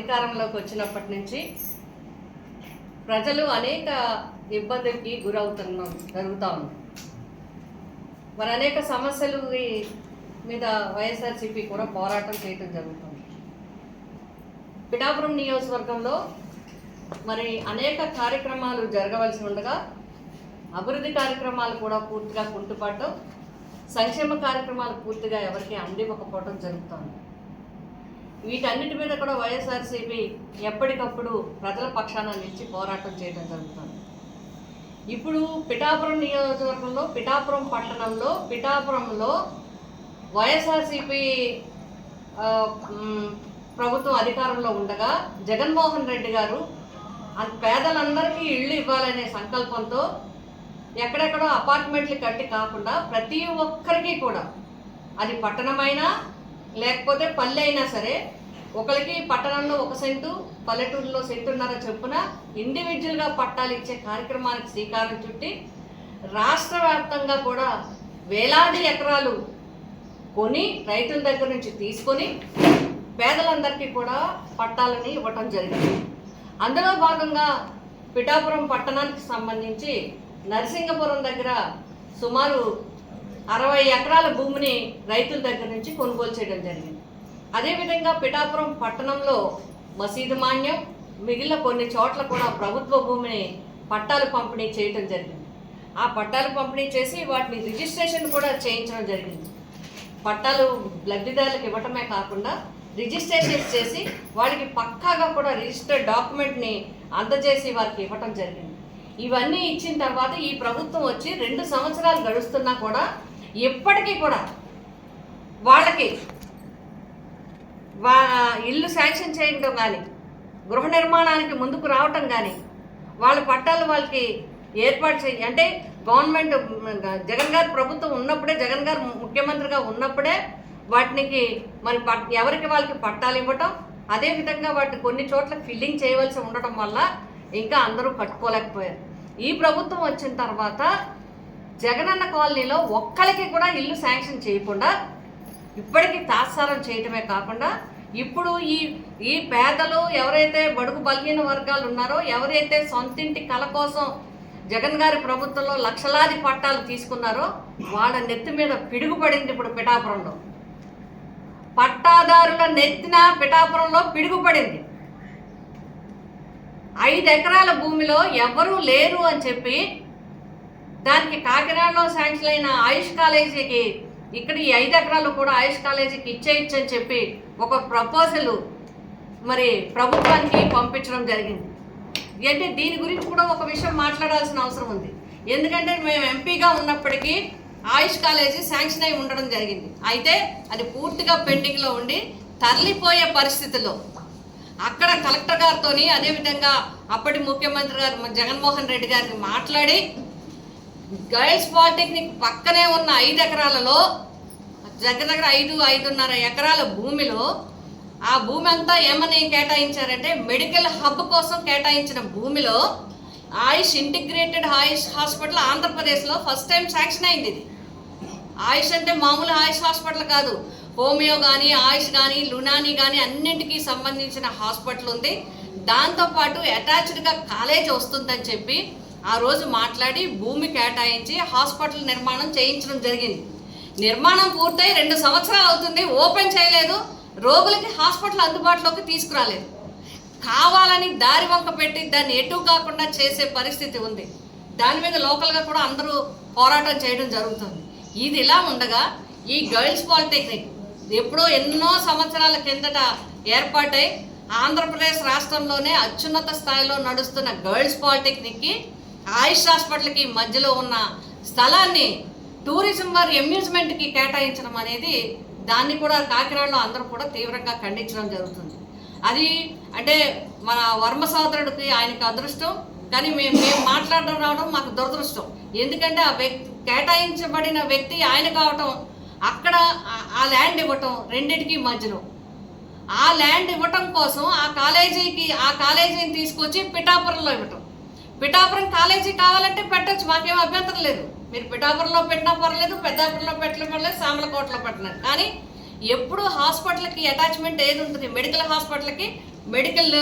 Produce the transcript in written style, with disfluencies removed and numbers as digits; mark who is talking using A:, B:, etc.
A: అధికారంలోకి వచ్చినప్పటి నుంచి ప్రజలు అనేక ఇబ్బందులకి జరుగుతూ ఉంది. మరి అనేక సమస్యలు మీద వైఎస్ఆర్సీపీ కూడా పోరాటం చేయడం జరుగుతుంది. పిఠాపురం నియోజకవర్గంలో మరి అనేక కార్యక్రమాలు జరగవలసి ఉండగా అభివృద్ధి కార్యక్రమాలు కూడా పూర్తిగా కుంటుపడడం, సంక్షేమ కార్యక్రమాలు పూర్తిగా ఎవరికి అందివ్వకపోవడం జరుగుతుంది. వీటన్నిటి మీద కూడా వైఎస్ఆర్సీపీ ఎప్పటికప్పుడు ప్రజల పక్షాన నిలిచి పోరాటం చేయడం జరుగుతుంది. ఇప్పుడు పిఠాపురం నియోజకవర్గంలో పిఠాపురం పట్టణంలో పిఠాపురంలో వైఎస్ఆర్సీపీ ప్రభుత్వం అధికారంలో ఉండగా జగన్మోహన్ రెడ్డి గారు పేదలందరికీ ఇళ్ళు ఇవ్వాలనే సంకల్పంతో ఎక్కడెక్కడో అపార్ట్మెంట్లు కట్టి కాకుండా ప్రతి ఒక్కరికి కూడా, అది పట్టణమైనా లేకపోతే పల్లె అయినా సరే, ఒకరికి పట్టణంలో 1 సెంటు, పల్లెటూరులో సెంటున్నర చొప్పున ఇండివిజువల్గా పట్టాలు ఇచ్చే కార్యక్రమానికి శ్రీకారం చుట్టి రాష్ట్ర వ్యాప్తంగా కూడా వేలాది ఎకరాలు కొని రైతుల దగ్గర నుంచి తీసుకొని పేదలందరికీ కూడా పట్టాలని ఇవ్వటం జరిగింది. అందులో భాగంగా పిఠాపురం పట్టణానికి సంబంధించి నరసింగపురం దగ్గర సుమారు 60 ఎకరాల భూమిని రైతుల దగ్గర నుంచి కొనుగోలు చేయడం జరిగింది. అదేవిధంగా పిఠాపురం పట్టణంలో మసీదు మాన్యం, మిగిలిన కొన్ని చోట్ల కూడా ప్రభుత్వ భూమిని పట్టాలు పంపిణీ చేయడం జరిగింది. ఆ పట్టాలు పంపిణీ చేసి వాటిని రిజిస్ట్రేషన్ కూడా చేయించడం జరిగింది. పట్టాలు లబ్ధిదారులకు ఇవ్వటమే కాకుండా రిజిస్ట్రేషన్ చేసి వాళ్ళకి పక్కాగా కూడా రిజిస్టర్డ్ డాక్యుమెంట్ని అందజేసి వారికి ఇవ్వటం జరిగింది. ఇవన్నీ ఇచ్చిన తర్వాత ఈ ప్రభుత్వం వచ్చి 2 సంవత్సరాలు గడుస్తున్నా కూడా ఇప్పటికీ కూడా వాళ్ళకి ఇల్లు శాంక్షన్ చేయడం కానీ, గృహ నిర్మాణానికి ముందుకు రావటం కానీ, వాళ్ళ పట్టాలు వాళ్ళకి ఏర్పాటు చేయి అంటే గవర్నమెంట్ జగన్ గారు ప్రభుత్వం ఉన్నప్పుడే, జగన్ గారు ముఖ్యమంత్రిగా ఉన్నప్పుడే వాటికి మరి ఎవరికి వాళ్ళకి పట్టాలు ఇవ్వటం, అదేవిధంగా వాటిని కొన్ని చోట్ల ఫిల్లింగ్ చేయవలసి ఉండటం వల్ల ఇంకా అందరూ కట్టుకోలేకపోయారు. ఈ ప్రభుత్వం వచ్చిన తర్వాత జగనన్న కాలనీలో ఒక్కరికి కూడా ఇల్లు శాంక్షన్ చేయకుండా ఇప్పటికీ తాత్సారం చేయటమే కాకుండా ఇప్పుడు ఈ పేదలు ఎవరైతే బడుగు బలహీన వర్గాలు ఉన్నారో, ఎవరైతే సొంతింటి కల కోసం జగన్ గారి ప్రభుత్వంలో లక్షలాది పట్టాలు తీసుకున్నారో వాళ్ళ నెత్తి మీద పిడుగుపడింది. ఇప్పుడు పిఠాపురంలో పట్టాదారుల నెత్తిన పిఠాపురంలో పిడుగుపడింది. 5 ఎకరాల భూమిలో ఎవరూ లేరు అని చెప్పి దానికి కాకినాడలో శాంక్షన్ అయిన ఆయుష్ కాలేజీకి ఇక్కడ ఈ 5 ఎకరాలు కూడా ఆయుష్ కాలేజీకి ఇచ్చేయచ్చని చెప్పి ఒక ప్రపోజల్ మరి ప్రభుత్వానికి పంపించడం జరిగింది. అంటే దీని గురించి కూడా ఒక విషయం మాట్లాడాల్సిన అవసరం ఉంది. ఎందుకంటే మేము ఎంపీగా ఉన్నప్పటికీ ఆయుష్ కాలేజీ శాంక్షన్ అయి ఉండడం జరిగింది. అయితే అది పూర్తిగా పెండింగ్లో ఉండి తరలిపోయే పరిస్థితిలో అక్కడ కలెక్టర్ గారితో, అదేవిధంగా అప్పటి ముఖ్యమంత్రి గారు జగన్మోహన్ రెడ్డి గారిని మాట్లాడి గర్ల్స్ పాలిటెక్నిక్ పక్కనే ఉన్న 5 ఎకరాలలో దగ్గర 5.5 ఎకరాల భూమిలో ఆ భూమి అంతా ఏమని కేటాయించారంటే మెడికల్ హబ్ కోసం కేటాయించిన భూమిలో ఆయుష్ ఇంటిగ్రేటెడ్ ఆయుష్ హాస్పిటల్ ఆంధ్రప్రదేశ్లో ఫస్ట్ టైం శాంక్షన్ అయింది. ఇది ఆయుష్ అంటే మామూలు ఆయుష్ హాస్పిటల్ కాదు, హోమియో కానీ ఆయుష్ కానీ లునాని కానీ అన్నింటికీ సంబంధించిన హాస్పిటల్ ఉంది. దాంతోపాటు అటాచ్డ్గా కాలేజ్ వస్తుందని చెప్పి ఆ రోజు మాట్లాడి భూమి కేటాయించి హాస్పిటల్ నిర్మాణం చేయించడం జరిగింది. నిర్మాణం పూర్తయి 2 సంవత్సరాలు అవుతుంది, ఓపెన్ చేయలేదు, రోగులకి హాస్పిటల్ అందుబాటులోకి తీసుకురాలేదు. కావాలని దారి వంక పెట్టి దాన్ని ఎటు కాకుండా చేసే పరిస్థితి ఉంది. దాని మీద లోకల్గా కూడా అందరూ పోరాటం చేయడం జరుగుతుంది. ఇది ఇలా ఉండగా ఈ గర్ల్స్ పాలిటెక్నిక్ ఎప్పుడో ఎన్నో సంవత్సరాల కిందట ఏర్పాటై ఆంధ్రప్రదేశ్ రాష్ట్రంలోనే అత్యున్నత స్థాయిలో నడుస్తున్న గర్ల్స్ పాలిటెక్నిక్కి ఆయుష్ హాస్పిటల్కి మధ్యలో ఉన్న స్థలాన్ని టూరిజం వారి అమ్యూజ్మెంట్కి కేటాయించడం అనేది, దాన్ని కూడా కాకినాడలో అందరూ కూడా తీవ్రంగా ఖండించడం జరుగుతుంది. అది అంటే మన వర్మ సోదరుడికి ఆయనకి అదృష్టం, కానీ మేము మాట్లాడడం రావడం మాకు దురదృష్టం. ఎందుకంటే ఆ వ్యక్తి కేటాయించబడిన వ్యక్తి ఆయన కావటం, అక్కడ ఆ ల్యాండ్ ఇవ్వటం, రెండింటికి మధ్యలో ఆ ల్యాండ్ ఇవ్వటం కోసం ఆ కాలేజీని తీసుకొచ్చి పిఠాపురంలో ఇవ్వటం. పిఠాపురం కాలేజీ కావాలంటే పెట్టచ్చు, మాకేం అభ్యంతరం లేదు. మీరు పిఠాపురంలో పెట్టినా పర్లేదు, పెద్దాపురంలో పెట్టడం పర్లేదు, సామలకోటలో పెట్టినారు. కానీ ఎప్పుడు హాస్పిటల్కి అటాచ్మెంట్ ఏది ఉంటుంది, మెడికల్ హాస్పిటల్కి మెడికల్